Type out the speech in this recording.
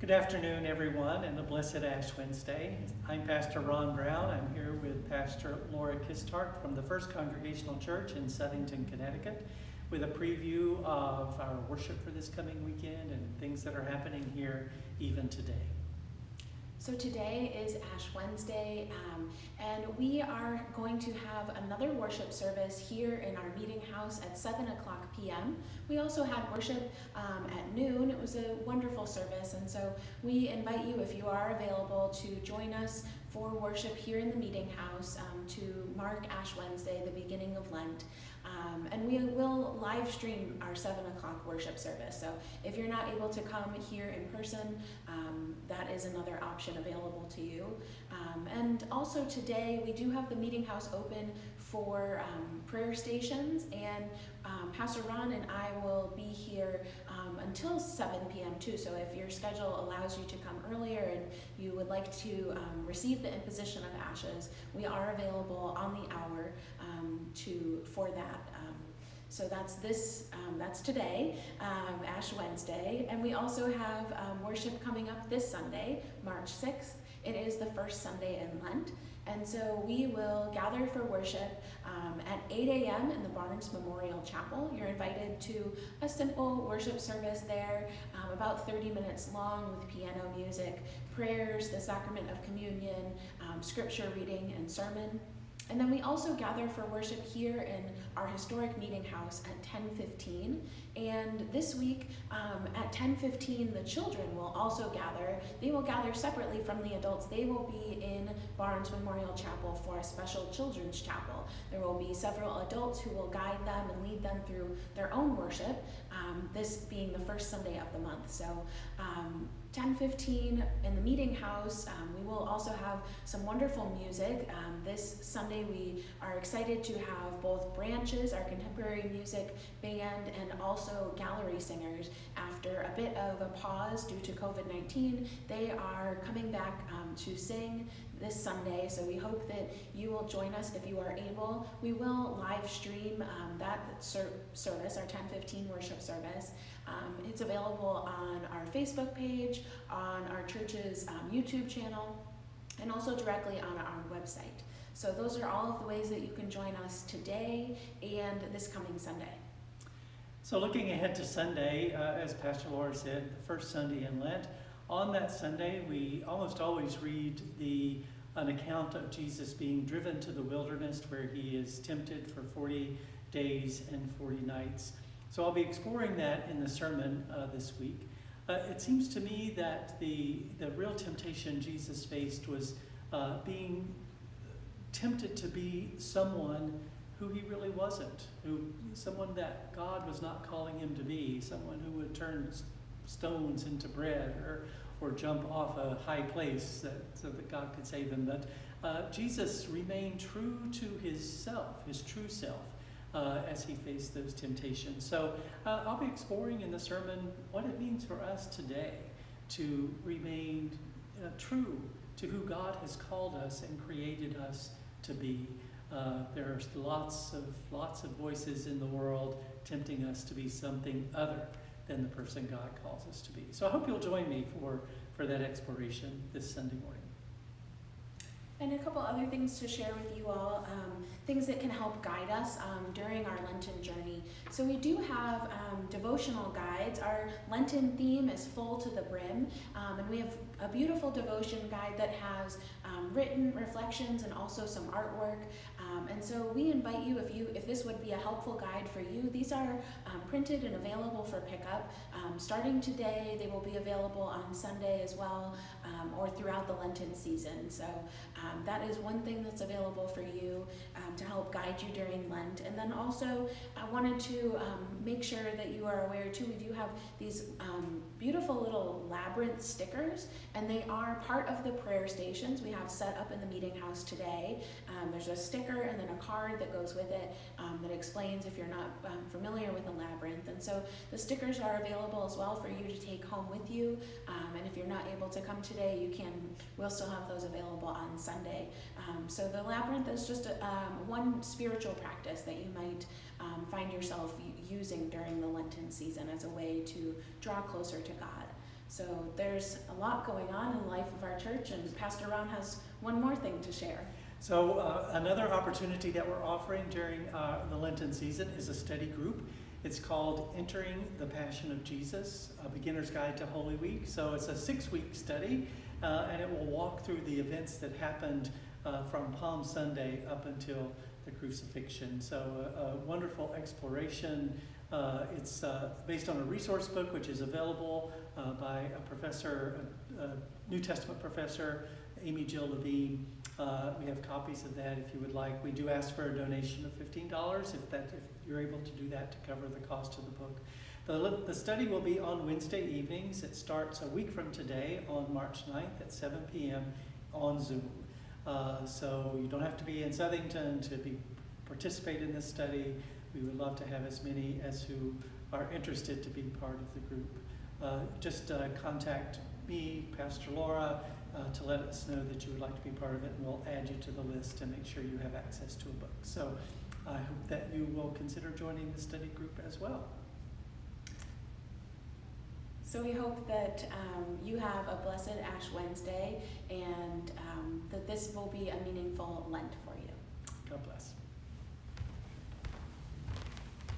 Good afternoon, everyone, and a blessed Ash Wednesday. I'm Pastor Ron Brown. I'm here with Pastor Laura Kistark from the First Congregational Church in Southington, Connecticut, with a preview of our worship for this coming weekend and things that are happening here even today. So today is Ash Wednesday, and we are going to have another worship service here in our meeting house at 7 o'clock p.m. We also had worship at noon. It was a wonderful service, and so we invite you, if you are available, to join us for worship here in the meeting house to mark Ash Wednesday, the beginning of Lent. And we will live stream our 7 o'clock worship service. So if you're not able to come here in person, that is another option available to you. And also today we do have the meeting house open for prayer stations, and Pastor Ron and I will be here until 7 p.m. too. So if your schedule allows you to come earlier and you would like to receive the imposition of ashes, we are available on the hour for that. So that's today, Ash Wednesday. And we also have worship coming up this Sunday, March 6th. It is the first Sunday in Lent. And so we will gather for worship at 8 a.m. in the Barnes Memorial Chapel. You're invited to a simple worship service there, about 30 minutes long, with piano music, prayers, the sacrament of communion, scripture reading, and sermon. And then we also gather for worship here in our historic meeting house at 10:15. And this week at 10:15, the children will also gather. They will gather separately from the adults. They will be in Barnes Memorial Chapel for a special children's chapel. There will be several adults who will guide them and lead them through their own worship, this being the first Sunday of the month. So 10:15 in the meeting house. We will also have some wonderful music. This Sunday we are excited to have both Branches, our contemporary music band, and also gallery singers. After a bit of a pause due to COVID-19, they are coming back to sing this Sunday, so we hope that you will join us if you are able. We will live stream that service, our 10:15 worship service. It's available on our Facebook page, on our church's YouTube channel, and also directly on our website. So those are all of the ways that you can join us today and this coming Sunday. So looking ahead to Sunday, as Pastor Laura said, the first Sunday in Lent, on that Sunday we almost always read an account of Jesus being driven to the wilderness where he is tempted for 40 days and 40 nights. So I'll be exploring that in the sermon this week. It seems to me that the real temptation Jesus faced was being tempted to be someone who he really wasn't, someone that God was not calling him to be, someone who would turn stones into bread or jump off a high place so that God could save him. But Jesus remained true to his true self, as he faced those temptations. So I'll be exploring in the sermon what it means for us today to remain true to who God has called us and created us to be. There's lots of voices in the world tempting us to be something other than the person God calls us to be. So I hope you'll join me for that exploration this Sunday morning. And a couple other things to share with you all, things that can help guide us during our Lenten journey. So we do have devotional guides. Our Lenten theme is full to the brim, and we have a beautiful devotion guide that has written reflections and also some artwork. And so we invite you, if this would be a helpful guide for you, these are printed and available for pickup. Starting today, they will be available on Sunday as well, or throughout the Lenten season. So that is one thing that's available for you to help guide you during Lent. And then also, I wanted to make sure that you are aware too, we do have these beautiful little Labyrinth stickers, and they are part of the prayer stations we have set up in the meeting house today. There's a sticker and then a card that goes with it that explains if you're not familiar with the Labyrinth. And so the stickers are available as well for you to take home with you. And if you're not able to come today, we'll still have those available on Sunday. So the Labyrinth is just one spiritual practice that you might find yourself using during the Lenten season as a way to draw closer to God. So there's a lot going on in the life of our church, and Pastor Ron has one more thing to share. So another opportunity that we're offering during the Lenten season is a study group. It's called Entering the Passion of Jesus, a beginner's guide to Holy Week. So it's a 6-week study, and it will walk through the events that happened from Palm Sunday up until the crucifixion. So a wonderful exploration. It's based on a resource book which is available by a professor, a New Testament professor, Amy Jill Levine. We have copies of that if you would like. We do ask for a donation of $15 if you're able to do that to cover the cost of the book. The study will be on Wednesday evenings. It starts a week from today on March 9th at 7 p.m. on Zoom. So you don't have to be in Southington to participate in this study. We would love to have as many as who are interested to be part of the group. Just contact me, Pastor Laura, to let us know that you would like to be part of it, and we'll add you to the list and make sure you have access to a book. So I hope that you will consider joining the study group as well. So we hope that you have a blessed Ash Wednesday, and that this will be a meaningful Lent for you. God bless.